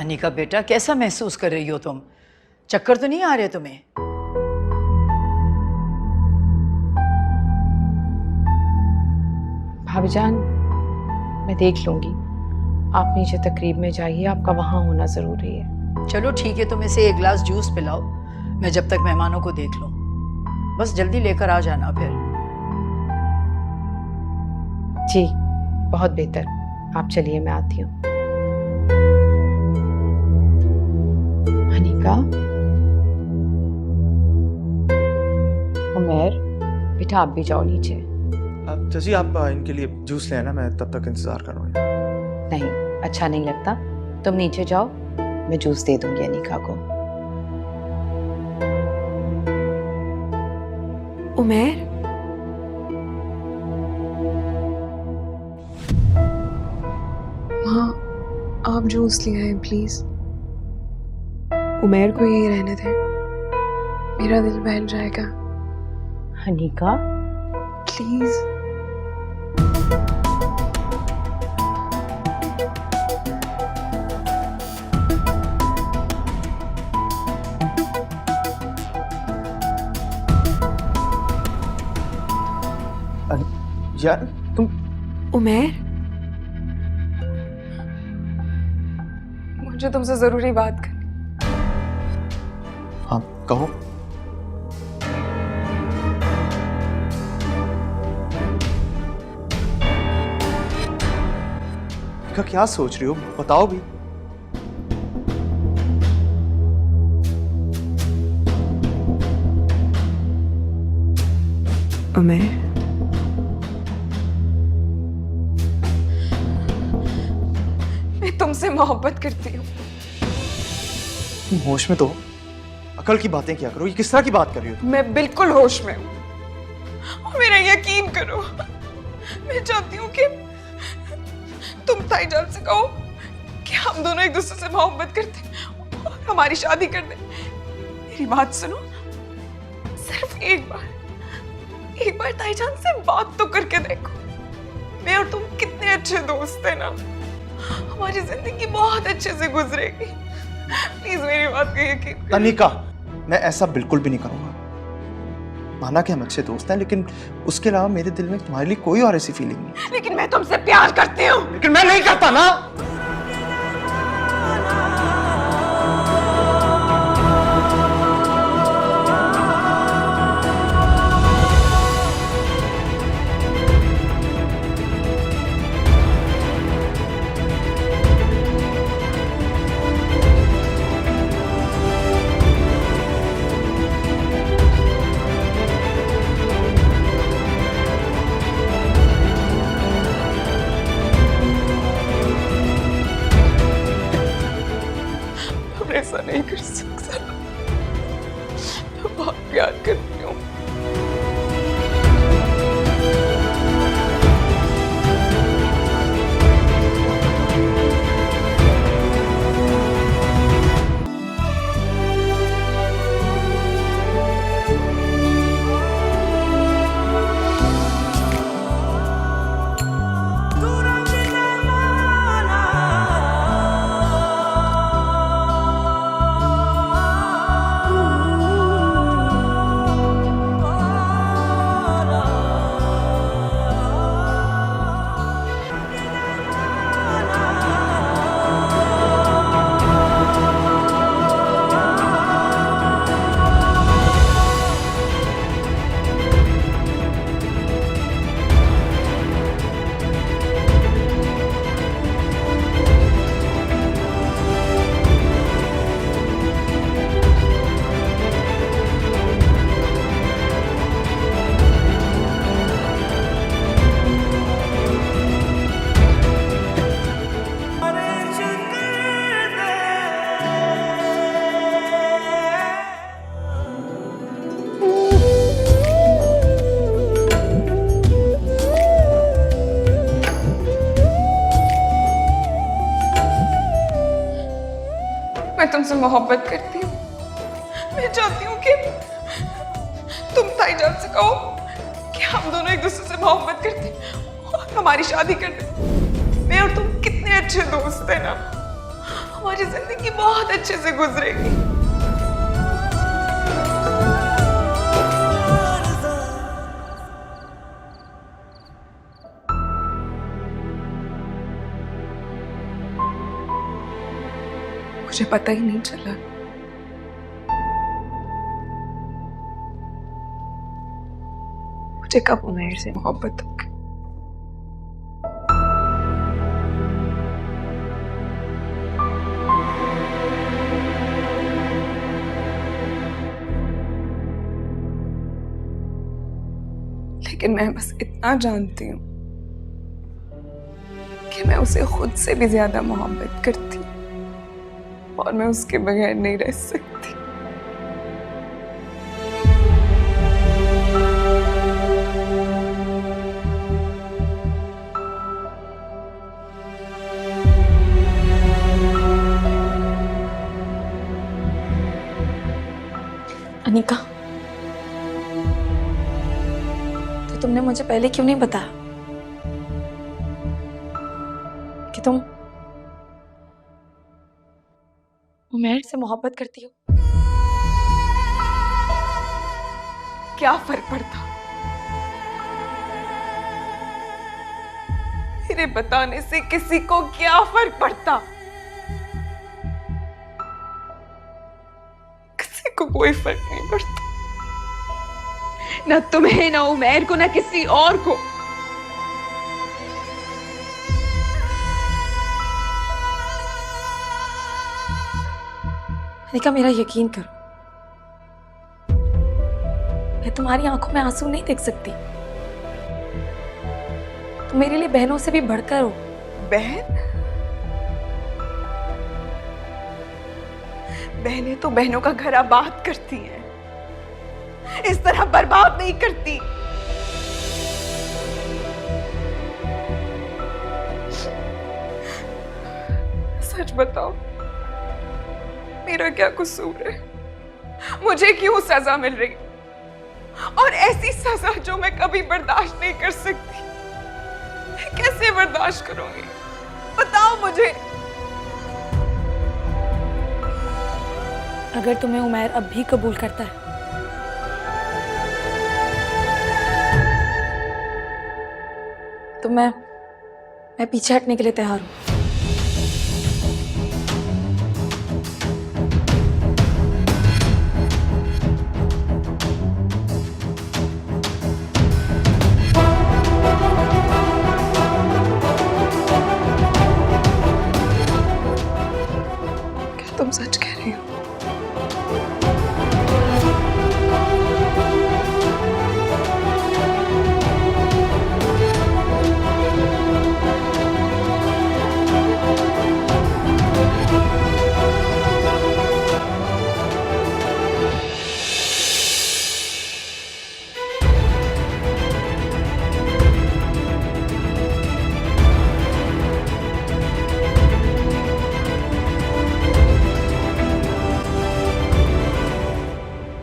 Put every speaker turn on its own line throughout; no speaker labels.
अनिका बेटा, कैसा महसूस कर रही हो तुम? चक्कर तो नहीं आ रहे तुम्हें?
भाभीजान, मैं देख लूंगी। आप नीचे तकरीब में जाइए, आपका वहां होना जरूरी है।
चलो ठीक है, तुम इसे एक गिलास जूस पिलाओ, मैं जब तक मेहमानों को देख लूं। बस जल्दी लेकर आ जाना फिर।
जी बहुत बेहतर, आप चलिए, मैं आती हूँ। अनिका, उमर, बेटा आप भी जाओ नीचे।
चाची आप इनके लिए जूस ले आना, मैं तब तक इंतजार कर रहा हूँ।
नहीं, अच्छा नहीं लगता, तुम नीचे जाओ, मैं जूस दे दूंगी अनिका को।
उमर, माँ आप जूस ले आए प्लीज। उमर को यही रहने दें, मेरा दिल बहल जाएगा।
अनिका,
प्लीज।
यार तुम।
उमर, मुझे तुमसे जरूरी बात करनी।
हाँ कहो। क्या सोच रही हो, बताओ भी।
उमर, मैं तुमसे मोहब्बत करती हूँ।
तुम होश में तो हो? अकल की बातें क्या करो, ये किस तरह की बात कर रही हो तुम?
मैं बिल्कुल होश में हूँ और मेरा यकीन करो, मैं चाहती हूँ कि तुम ताईजान से कहो कि हम दोनों एक दूसरे से मोहब्बत करते हैं और हमारी शादी कर दे। मेरी बात सुनो, सिर्फ एक बार ताईजान से बात तो करके देखो। मैं और तुम कितने अच्छे दोस्त हैं ना, हमारी जिंदगी बहुत अच्छे से गुजरेगी। प्लीज मेरी बात का यकीन करो।
अनिका, मैं ऐसा बिल्कुल भी नहीं करूंगा। माना कि हम अच्छे दोस्त हैं, लेकिन उसके अलावा मेरे दिल में तुम्हारे लिए कोई और ऐसी फीलिंग नहीं।
लेकिन मैं तुमसे प्यार करती हूँ।
लेकिन मैं नहीं करता ना।
ऐसा नहीं कर सकता, मैं बहुत प्यार करती हूँ। मैं तुमसे मोहब्बत करती हूँ। मैं चाहती हूँ कि तुम ताईजान से कहो कि हम दोनों एक दूसरे से मोहब्बत करते हैं और हमारी शादी कर दे। मैं और तुम कितने अच्छे दोस्त हैं ना, हमारी जिंदगी बहुत अच्छे से गुजरेगी। मुझे पता ही नहीं चला मुझे कब उमैर से मोहब्बत हो गई। लेकिन मैं बस इतना जानती हूँ कि मैं उसे खुद से भी ज्यादा मोहब्बत करती हूँ और मैं उसके बगैर नहीं रह सकती।
अनिका, तो तुमने मुझे पहले क्यों नहीं बताया कि तुम उमैर से मोहब्बत करती हो?
क्या फर्क पड़ता मेरे बताने से? किसी को क्या फर्क पड़ता? किसी को कोई फर्क नहीं पड़ता, ना तुम्हें, ना उमैर को, ना किसी और को।
अनिका, मेरा यकीन करो, मैं तुम्हारी आंखों में आंसू नहीं देख सकती। तुम मेरे लिए बहनों से भी बढ़कर हो।
बहन? बहनें तो बहनों का घर आबाद करती हैं, इस तरह बर्बाद नहीं करती। सच बताओ, मेरा क्या कसूर है? मुझे क्यों सजा मिल रही? और ऐसी सजा जो मैं कभी बर्दाश्त नहीं कर सकती। मैं कैसे बर्दाश्त करूंगी? बताओ मुझे।
अगर तुम्हें उमैर अब भी कबूल करता है तो मैं पीछे हटने के लिए तैयार हूं।
क्या तुम सच कह रही हो?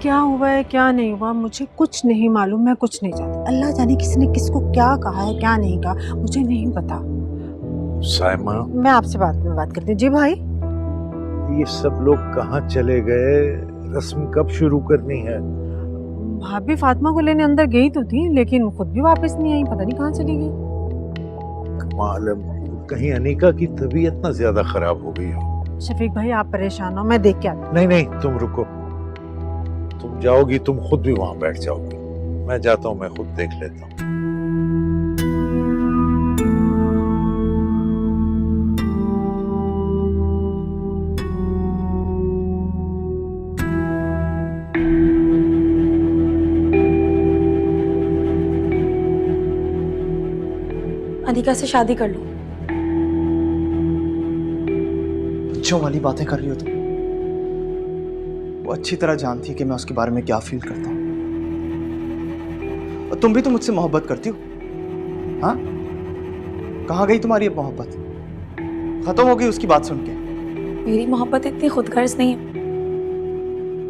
क्या हुआ है क्या नहीं हुआ मुझे कुछ नहीं मालूम, मैं कुछ नहीं जानती। अल्लाह जाने किसी ने किसको क्या कहा है क्या नहीं कहा, मुझे नहीं पता।
साइमा,
मैं आपसे बाद में बात करती हूँ। जी भाई।
ये सब लोग कहाँ चले गए? रस्म कब शुरू करनी है?
भाभी फातिमा को लेने अंदर गई तो थी, लेकिन खुद भी वापस नहीं आई, पता नहीं कहाँ चली गई।
मालूम, कहीं अनीका की तबीयत ना ज्यादा खराब हो गई हो।
शफीक भाई आप परेशान हो, मैं देख के आती हूँ।
नहीं नहीं, तुम रुको। तुम जाओगी, तुम खुद भी वहां बैठ जाओगी। मैं जाता हूँ, मैं खुद देख लेता हूँ।
अनिका से शादी कर लो।
बच्चों वाली बातें कर रही हो तुम। वो अच्छी तरह जानती है कि मैं उसके बारे में क्या फील करता हूँ। और तुम भी तो मुझसे मोहब्बत करती हो। हाँ, कहाँ गई तुम्हारी अब मोहब्बत? खत्म हो गई उसकी बात सुन के।
मेरी मोहब्बत इतनी खुदगर्ज नहीं है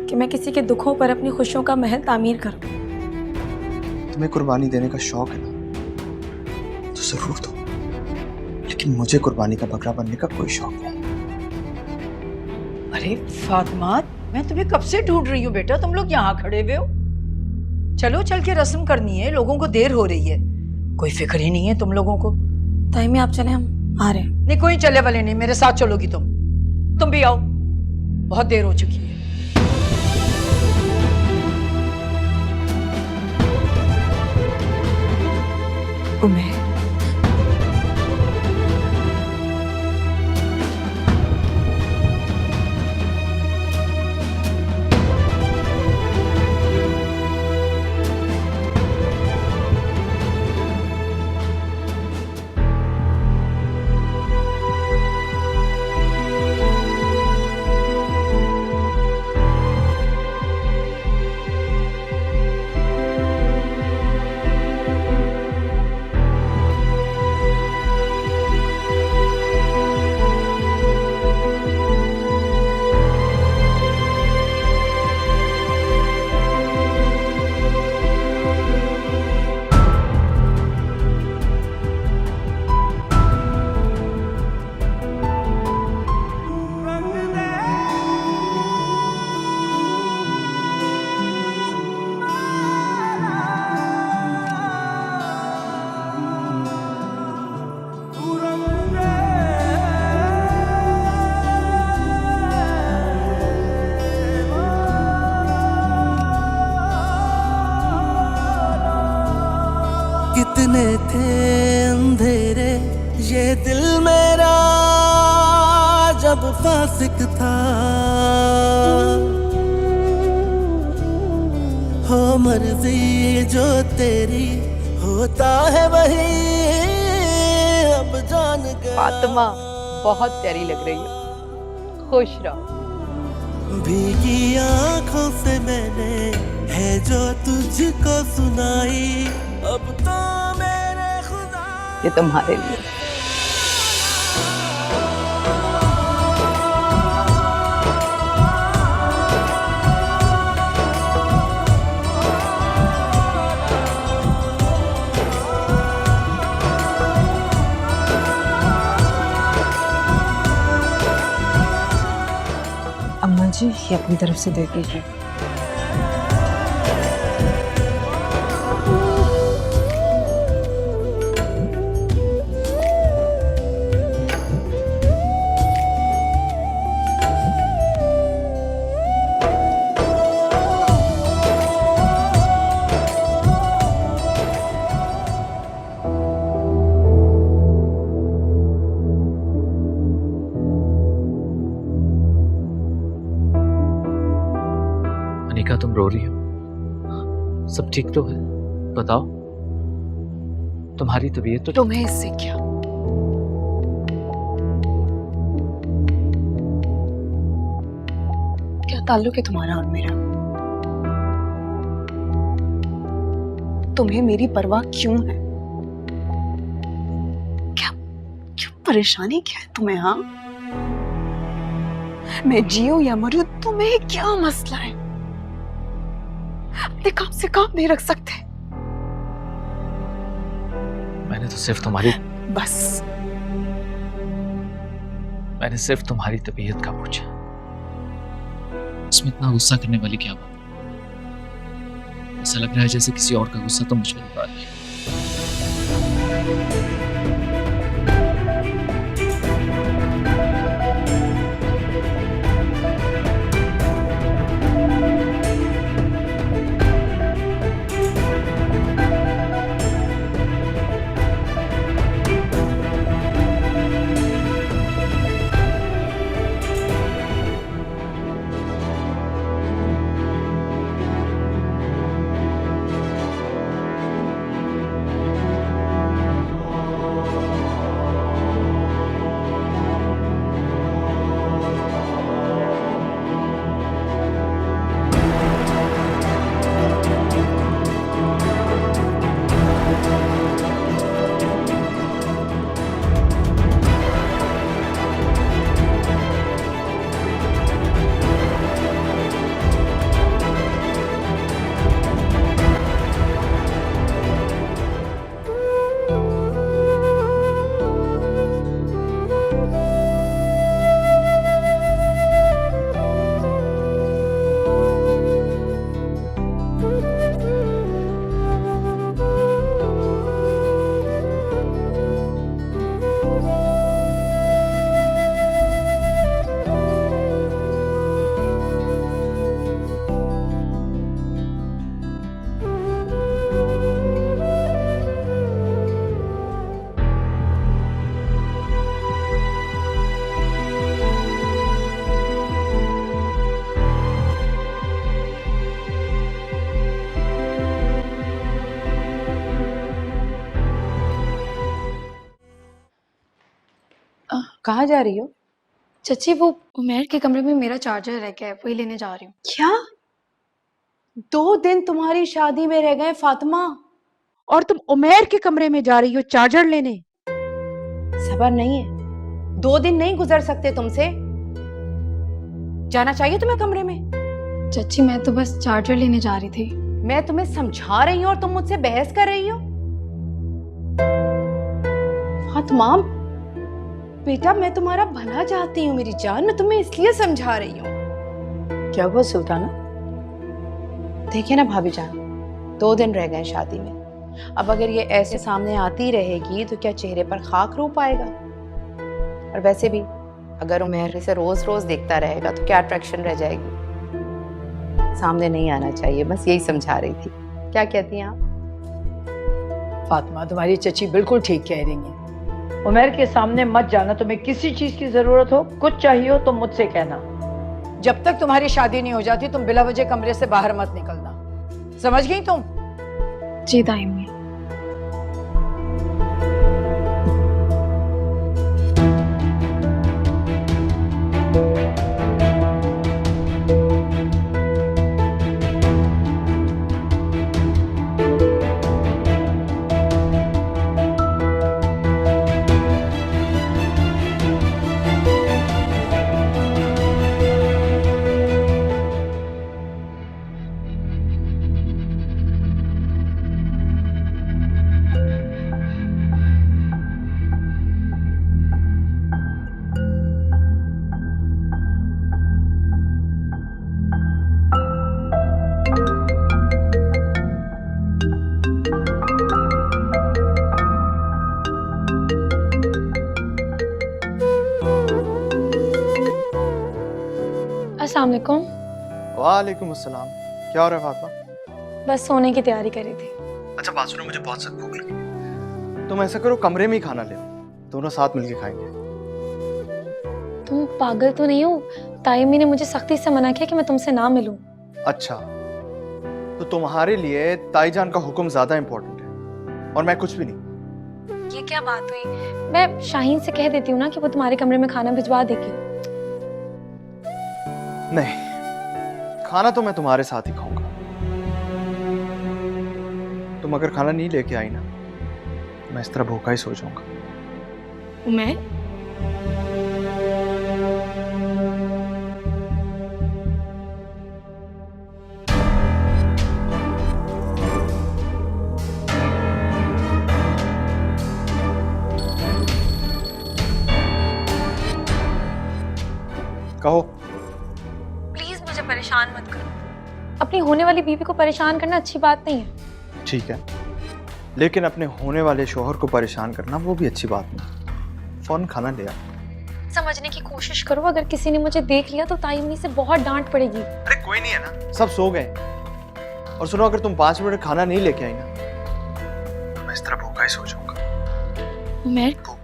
कि मैं किसी के दुखों पर अपनी खुशियों का महल तामीर करूं।
तुम्हें कुर्बानी देने का शौक है ना, तो जरूर दो, लेकिन मुझे कुर्बानी का बकरा बनने का कोई शौक नहीं।
अरे फातिमा, मैं तुम्हें कब से ढूंढ रही हूँ बेटा, तुम लोग यहाँ खड़े हुए हो। चलो चल के रस्म करनी है, लोगों को देर हो रही है। कोई फिक्र ही नहीं है तुम लोगों को।
ताई आप चले, हम आ रहे हैं।
नहीं, कोई चले वाले नहीं, मेरे साथ चलोगी तुम भी आओ, बहुत देर हो चुकी है।
उमेर,
कितने थे अंधेरे ये दिल मेरा जब फासिक था, हो मर्जी जो तेरी होता है वही अब जान गया।
फातिमा बहुत प्यारी लग रही हो, खुश रहो।
भीगी आंखों से मैंने है जो तुझको सुनाई, अब तो मेरे खुदा
ये तुम्हारे लिए।
अम्मा जी, ये अपनी तरफ से दे दीजिए।
अनिका, तुम रो रही हो? सब ठीक तो है? बताओ, तुम्हारी तबीयत तो।
तुम्हें इससे क्या? क्या ताल्लुक है तुम्हारा और मेरा? तुम्हें मेरी परवाह क्यों है? क्या क्यों परेशानी क्या है तुम्हें? हाँ, मैं जियूं या मरूं, तुम्हें क्या मसला है? अपने काम से काम नहीं रख सकते?
मैंने तो सिर्फ तुम्हारी
बस,
मैंने सिर्फ तुम्हारी तबीयत का पूछा। इसमें इतना गुस्सा करने वाली क्या बात? ऐसा लग रहा है जैसे किसी और का गुस्सा तो मुझ पर निकाल दिया।
कहाँ जा रही हो?
चची वो उमेर के कमरे में मेरा चार्जर रह गया है, वही लेने जा रही हूँ।
क्या? 2 दिन तुम्हारी शादी में रह गए फातिमा, और तुम उमेर के कमरे में जा रही हो चार्जर लेने? सबर नहीं है? 2 दिन नहीं गुजर सकते तुमसे? जाना चाहिए तुम्हें कमरे में।
चची मैं तो बस चार्जर लेने जा रही थी।
मैं तुम्हें समझा रही हूँ और तुम मुझसे बहस कर रही हो। फातिमा बेटा, मैं तुम्हारा भला चाहती हूँ मेरी जान, मैं तुम्हें इसलिए समझा रही हूँ।
क्या हुआ सुल्ताना?
देखिए ना भाभी जान, 2 दिन रह गए शादी में। अब अगर ये ऐसे सामने आती रहेगी तो क्या चेहरे पर खाक रूप आएगा? और वैसे भी अगर उमेर से रोज रोज देखता रहेगा तो क्या अट्रैक्शन रह जाएगी? सामने नहीं आना चाहिए, बस यही समझा रही थी। क्या कहती हैं आप?
फातिमा, तुम्हारी चची बिल्कुल ठीक कह रही है। उमेर के सामने मत जाना। तुम्हें किसी चीज की जरूरत हो, कुछ चाहिए हो तो मुझसे कहना। जब तक तुम्हारी शादी नहीं हो जाती तुम बिला वजह कमरे से बाहर मत निकलना, समझ गई तुम?
जी दाइमी। अस्सलाम वालेकुम।
वालेकुम अस्सलाम। क्या हो रहा है फातिमा?
बस सोने की तैयारी कर रही थी।
अच्छा बात सुनो, मुझे बहुत सख्त भूख लगी। तुम ऐसा करो, कमरे में ही खाना ले आओ, दोनों साथ मिलके खाएंगे।
तुम पागल तो नहीं हो? ताइमी ने मुझे सख्ती से मना किया कि मैं तुमसे ना मिलूं।
अच्छा, तो तुम्हारे लिए ताईजान का हुक्म ज्यादा इम्पोर्टेंट है और मैं कुछ भी नहीं?
ये क्या बात हुई? मैं शाहीन से कह देती हूँ ना कि वो तुम्हारे कमरे में खाना भिजवा देगी।
नहीं, खाना तो मैं तुम्हारे साथ ही खाऊंगा। तुम अगर खाना नहीं लेके आई ना, मैं इस तरह भूखा ही सो जाऊंगा।
उमेर,
कहो।
प्लीज मुझे परेशान मत करो। अपनी होने वाली बीवी को परेशान करना अच्छी बात नहीं है।
ठीक है, लेकिन अपने होने वाले शोहर को परेशान करना वो भी अच्छी बात नहीं। फौरन खाना ले आओ।
समझने की कोशिश करो, अगर किसी ने मुझे देख लिया तो ताइमी से बहुत डांट पड़ेगी।
अरे कोई नहीं है ना, सब सो गए। और सुनो, अगर तुम 5 मिनट खाना नहीं लेके आई ना, तो मैं इस तरह भूखा ही सो जाऊंगा।
उमेर,
भूखा।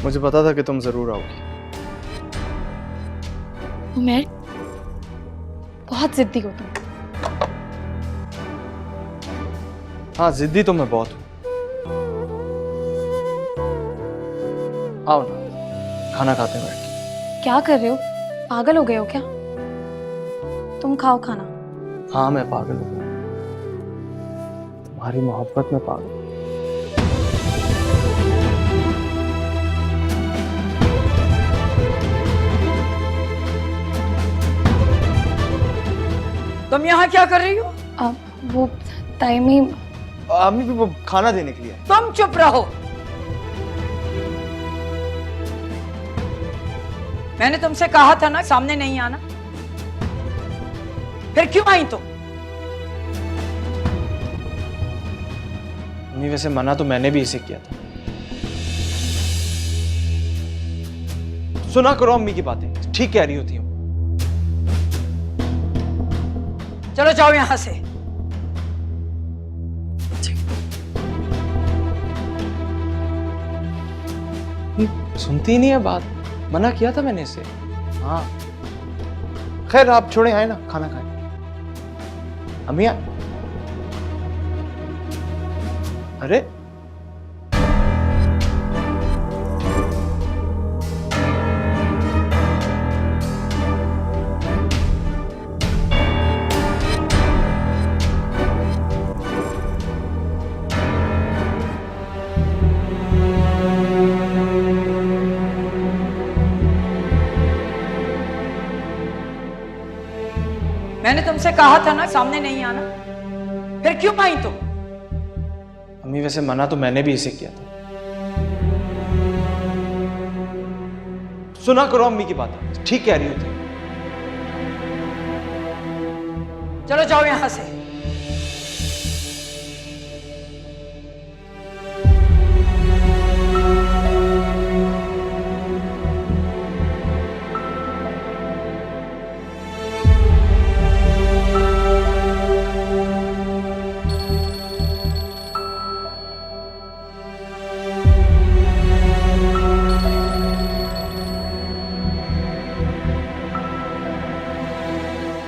मुझे पता था कि तुम जरूर आओगी।
उमेर, बहुत जिद्दी हो तुम।
हाँ, जिद्दी तो मैं बहुत हूं। आओ ना। खाना खाते हैं बैठ के।
क्या कर रहे हो? पागल हो गए हो क्या? तुम खाओ खाना।
हाँ मैं पागल हूँ, तुम्हारी मोहब्बत में पागल हूँ।
तुम यहाँ क्या कर रही हो?
अब वो तायमी
अम्मी भी वो खाना देने के लिए आई।
तुम चुप रहो। मैंने तुमसे कहा था ना सामने नहीं आना, फिर क्यों आई तुम?
अम्मी वैसे मना तो मैंने भी इसे किया था। सुना करो अम्मी की बातें, ठीक कह रही होती हूँ।
चलो जाओ यहां से।
सुनती ही नहीं है बात, मना किया था मैंने इसे। हाँ खैर आप छोड़े, आए ना खाना खाए। अम्मी अरे
मैंने तुमसे कहा था ना सामने नहीं आना, फिर क्यों आई तुम?
अम्मी वैसे मना तो मैंने भी इसे किया था। सुना करो अम्मी की बातें, ठीक कह रही होती हूँ।
चलो जाओ यहां से।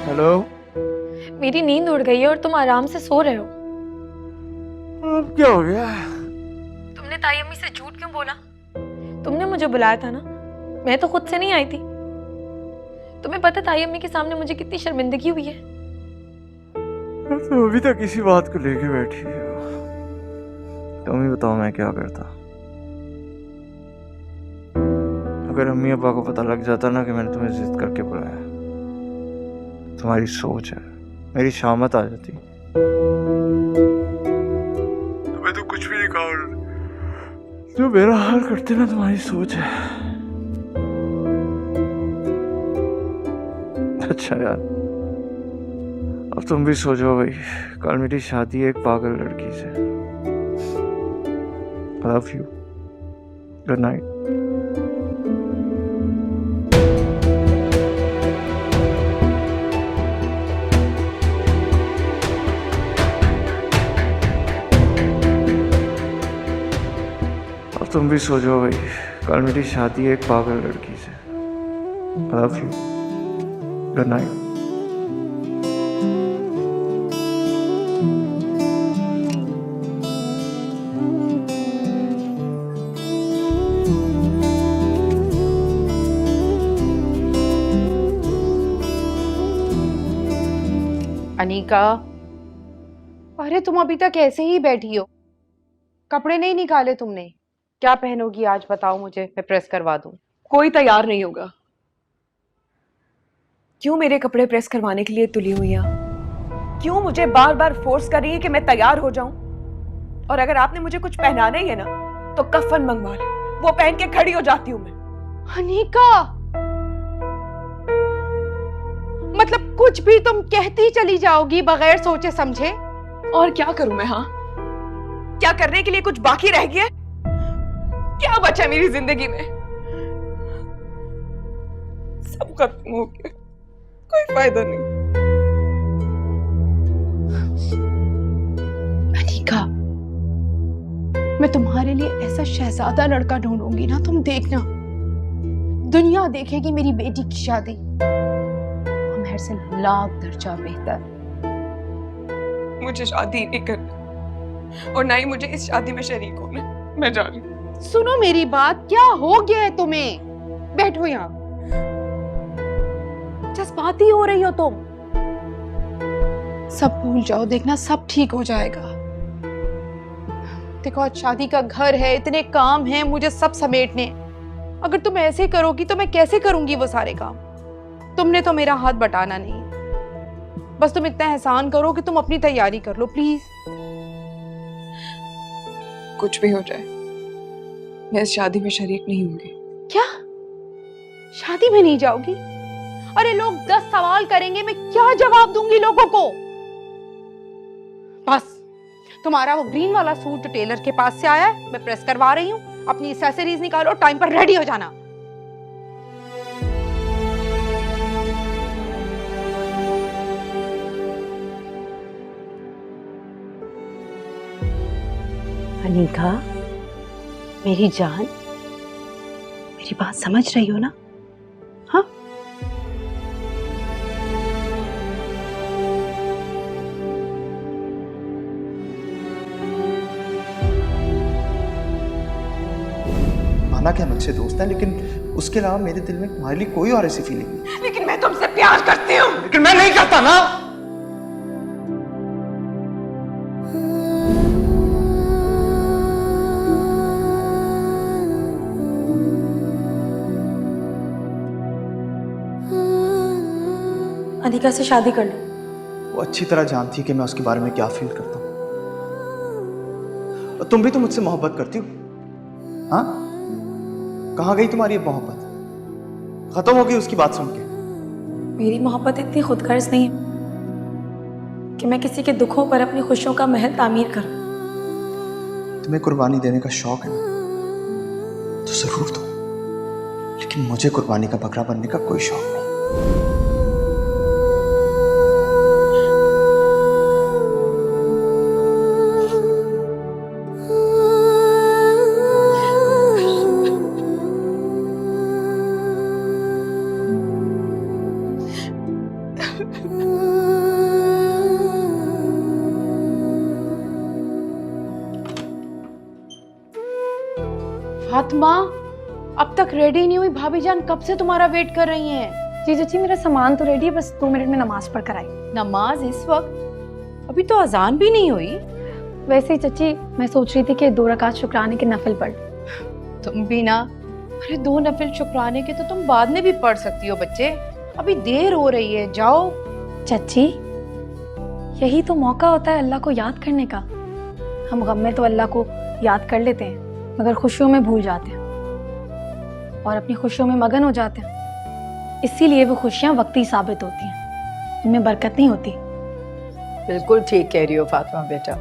हेलो,
मेरी नींद उड़ गई है और तुम आराम से सो रहे हो।
अब क्या हो गया?
तुमने ताई अम्मी से झूठ क्यों बोला? तुमने मुझे बुलाया था ना, मैं तो खुद से नहीं आई थी। तुम्हें पता ताई अम्मी के सामने मुझे कितनी शर्मिंदगी हुई है।
तो अभी तक इसी बात को लेके बैठी हो। तुम ही बताओ मैं क्या करता। अगर अम्मी अब्बा को पता लग जाता ना कि मैंने तुम्हें जिद करके बुलाया, तुम्हारी सोच है मेरी शामत आ जाती। तुम्हें तो कुछ भी नहीं कहा, जो मेरा हाल करते ना तुम्हारी सोच है। अच्छा यार, अब तुम भी सोचो भाई, कल मेरी शादी है एक पागल लड़की से। Love you, good night. तुम भी सो जाओ भाई, कल मेरी शादी है एक पागल लड़की से। Love you, good night.
Anika, अरे तुम अभी तक ऐसे ही बैठी हो, कपड़े नहीं निकाले तुमने? क्या पहनोगी आज बताओ मुझे, मैं प्रेस करवा दूं।
कोई तैयार नहीं होगा। क्यों मेरे कपड़े प्रेस करवाने के लिए तुली हुई हैं? क्यों मुझे बार बार फोर्स कर रही है कि मैं तैयार हो जाऊं? और अगर आपने मुझे कुछ पहनाना ही है ना, तो कफन मंगवा ले, वो पहन के खड़ी हो जाती हूं मैं।
अनीका, मतलब कुछ भी तुम कहती चली जाओगी बगैर सोचे समझे?
और क्या करूं मैं? हाँ, क्या करने के लिए कुछ बाकी रह गया? क्या बचा है मेरी जिंदगी में? सब खत्म हो गया, कोई फायदा नहीं।
अनीका, मैं तुम्हारे लिए ऐसा शहजादा लड़का ढूंढूंगी ना, तुम देखना, दुनिया देखेगी मेरी बेटी की शादी मेरे से लाख दर्जा बेहतर।
मुझे शादी नहीं करना और ना ही मुझे इस शादी में शरीक होना। मैं जा रही हूँ।
सुनो मेरी बात, क्या हो गया है तुम्हें? बैठो यहाँ। जज्बाती हो रही हो तुम। सब भूल जाओ, देखना सब ठीक हो जाएगा। देखो आज शादी का घर है, इतने काम हैं मुझे सब समेटने। अगर तुम ऐसे करोगी तो मैं कैसे करूंगी वो सारे काम? तुमने तो मेरा हाथ बटाना नहीं। बस तुम इतना एहसान करो कि तुम अपनी तैयारी कर लो प्लीज।
कुछ भी हो जाए मैं इस शादी में शरीक नहीं होंगी।
क्या? शादी में नहीं जाओगी? अरे लोग 10 सवाल करेंगे, मैं क्या जवाब दूंगी लोगों को? बस तुम्हारा वो ग्रीन वाला सूट टेलर के पास से आया है, मैं प्रेस करवा रही हूँ। अपनी एक्सेसरीज निकालो, टाइम पर रेडी हो जाना।
अनीका, मेरी जान, मेरी बात समझ रही हो ना? हाँ?
माना कि हम अच्छे दोस्त हैं, लेकिन उसके अलावा मेरे दिल में तुम्हारे लिए कोई और ऐसी फीलिंग नहीं।
लेकिन मैं तुमसे प्यार करती हूँ।
लेकिन मैं नहीं करता ना।
अनिका से शादी कर लो।
वो अच्छी तरह जानती है कि मैं उसके बारे में क्या फील करता हूँ। और तुम भी तो मुझसे मोहब्बत करती हो। हाँ, कहाँ गई तुम्हारी ये मोहब्बत? खत्म हो गई उसकी बात सुन के।
मेरी मोहब्बत इतनी खुदगर्ज नहीं है कि मैं किसी के दुखों पर अपनी खुशियों का महल तामीर करूं।
तुम्हें कुर्बानी देने का शौक है ना, तो जरूर दो, लेकिन मुझे कुर्बानी का बकरा बनने का कोई शौक नहीं।
फातिमा, अब तक रेडी नहीं हुई? भाभी जान कब से तुम्हारा वेट कर रही हैं।
जी चाची, मेरा सामान तो रेडी है, बस 2 मिनट में नमाज पढ़ कर आई।
नमाज इस वक्त? अभी तो अजान भी नहीं हुई।
वैसे ही चाची, मैं सोच रही थी कि 2 रकात शुक्राने के नफल पढ़।
तुम भी ना। अरे 2 नफिल शुक्राने के तो तुम बाद में भी पढ़ सकती हो बच्चे, अभी देर हो रही है, जाओ।
चाची, यही तो मौका होता है अल्लाह को याद करने का। हम गम में तो अल्लाह को याद कर लेते हैं, मगर खुशियों में भूल जाते हैं और अपनी खुशियों में मगन हो जाते हैं। इसीलिए वो खुशियाँ वक्ती साबित होती हैं, इनमें बरकत नहीं होती।
बिल्कुल ठीक कह रही हो फातिमा बेटा।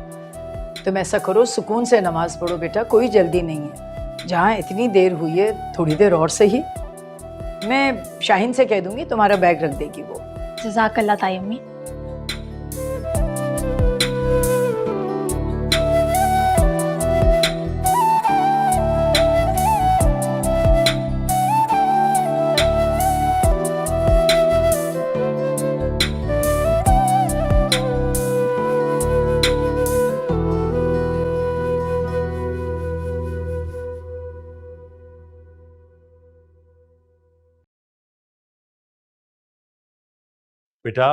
तुम ऐसा करो, सुकून से नमाज पढ़ो बेटा, कोई जल्दी नहीं है। जहाँ इतनी देर हुई है, थोड़ी देर और सही। मैं शाहीन से कह दूंगी तुम्हारा बैग रख देगी वो।
जज़ाकल्लाह ताई अम्मी।
बेटा,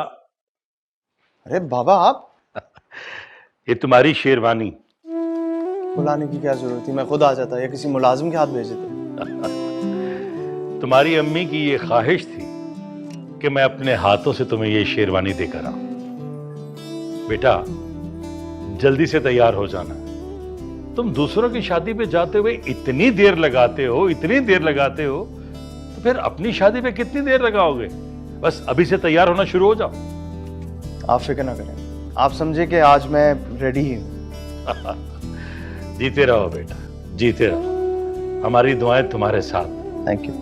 अरे बाबा, आप
ये तुम्हारी शेरवानी।
बुलाने की क्या जरूरत थी? मैं खुद आ जाता या किसी मुलाजिम के हाथ भेज देते।
तुम्हारी अम्मी की ये ख्वाहिश थी कि मैं अपने हाथों से तुम्हें ये शेरवानी देकर आऊं। बेटा, जल्दी से तैयार हो जाना। तुम दूसरों की शादी पे जाते हुए इतनी देर लगाते हो, तो फिर अपनी शादी पे कितनी देर लगाओगे? बस अभी से तैयार होना शुरू हो जाओ।
आप फिक्र ना करें, आप समझे कि आज मैं रेडी ही हूँ।
जीते रहो बेटा, जीते रहो। हमारी दुआएं तुम्हारे साथ।
Thank you.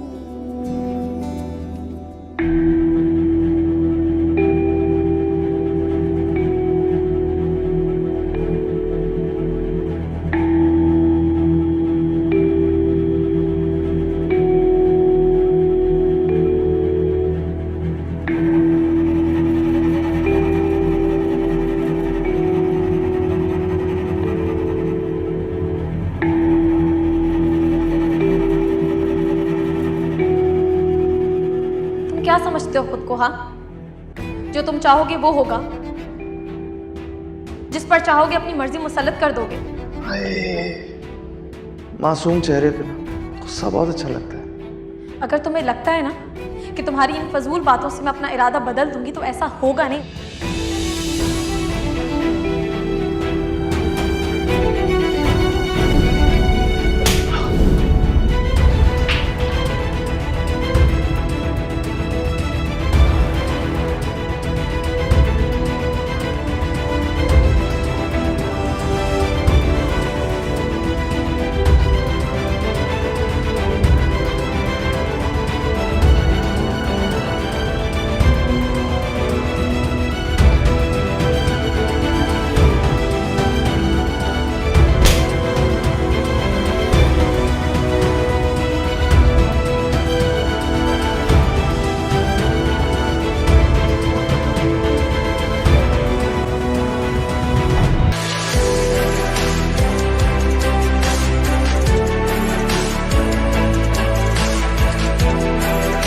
समझते हो खुद को? हाँ, जो तुम चाहोगे वो होगा, जिस पर चाहोगे अपनी मर्जी मुसल्लत कर दोगे।
मासूम चेहरे पे ना गुस्सा बहुत अच्छा लगता है।
अगर तुम्हें लगता है ना कि तुम्हारी इन फजूल बातों से मैं अपना इरादा बदल दूंगी तो ऐसा होगा नहीं।